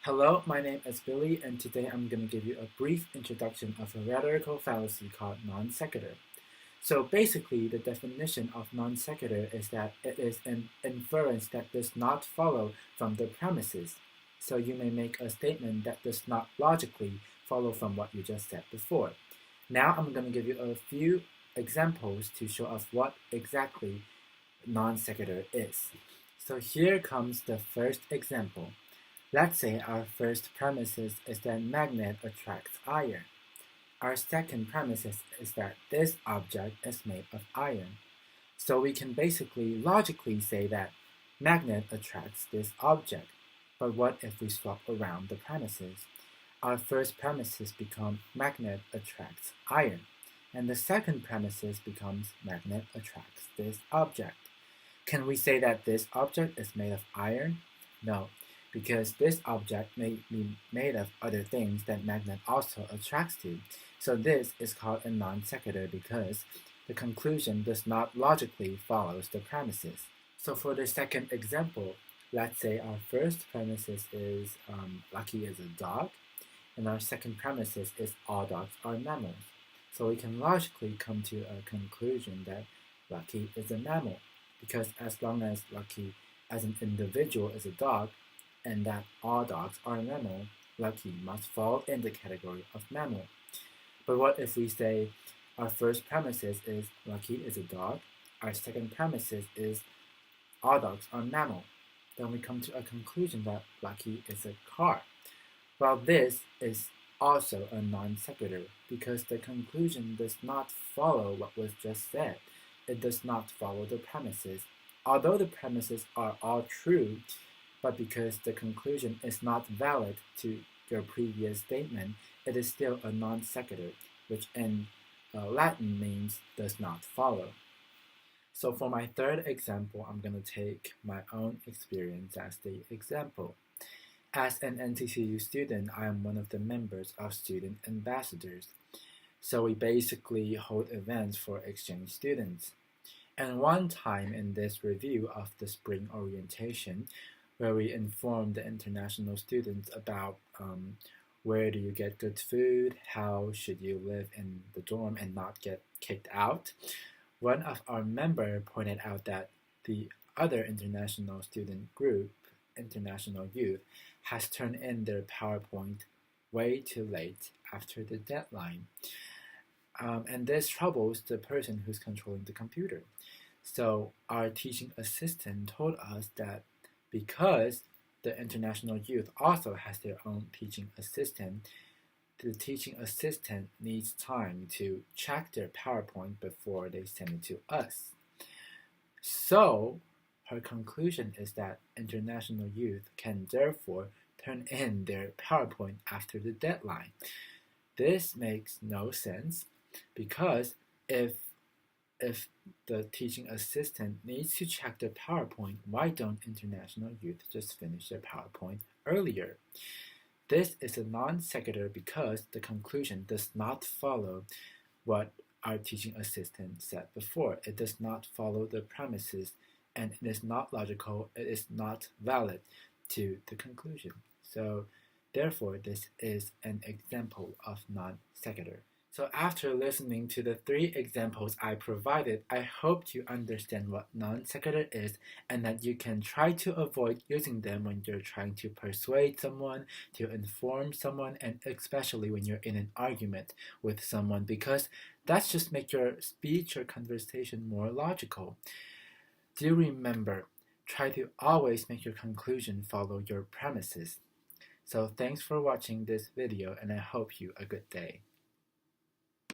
Hello, my name is Billy, and today I'm going to give you a brief introduction of a rhetorical fallacy called non sequitur. So basically, the definition of non sequitur is that it is an inference that does not follow from the premises. So you may make a statement that does not logically follow from what you just said before. Now I'm going to give you a few examples to show us what exactly non sequitur is. So here comes the first example. Let's say our first premise is that magnet attracts iron. Our second premise is that this object is made of iron. So we can basically logically say that magnet attracts this object. But what if we swap around the premises? Our first premises become magnet attracts iron, and the second premises becomes magnet attracts this object. Can we say that this object is made of iron? No, because this object may be made of other things that magnet also attracts to. So this is called a non sequitur because the conclusion does not logically follow the premises. So for the second example, let's say our first premises is Lucky is a dog, and our second premises is all dogs are mammals. So we can logically come to a conclusion that Lucky is a mammal, because as long as Lucky as an individual is a dog, and that all dogs are mammal, Lucky must fall in the category of mammal. But what if we say our first premises is Lucky is a dog, our second premises is all dogs are mammal? Then we come to a conclusion that Lucky is a car. Well, this is also a non sequitur because the conclusion does not follow what was just said. It does not follow the premises. Although the premises are all true, but because the conclusion is not valid to your previous statement, it is still a non sequitur, which in Latin means does not follow. So for my third example, I'm going to take my own experience as the example. As an NCCU student, I am one of the members of student ambassadors. So we basically hold events for exchange students. And one time in this review of the spring orientation, where we inform the international students about where do you get good food, how should you live in the dorm and not get kicked out. One of our members pointed out that the other international student group, International Youth, has turned in their PowerPoint way too late after the deadline. And this troubles the person who's controlling the computer. So our teaching assistant told us that because the international youth also has their own teaching assistant, the teaching assistant needs time to check their PowerPoint before they send it to us. So her conclusion is that international youth can therefore turn in their PowerPoint after the deadline. This makes no sense because if the teaching assistant needs to check their PowerPoint, why don't international youth just finish their PowerPoint earlier? This is a non sequitur because the conclusion does not follow what our teaching assistant said before. It does not follow the premises, and it is not logical, it is not valid to the conclusion. So therefore, this is an example of non sequitur. So after listening to the three examples I provided, I hope you understand what non sequitur is and that you can try to avoid using them when you're trying to persuade someone, to inform someone, and especially when you're in an argument with someone, because that's just make your speech or conversation more logical. Do remember, try to always make your conclusion follow your premises. So thanks for watching this video and I hope you a good day.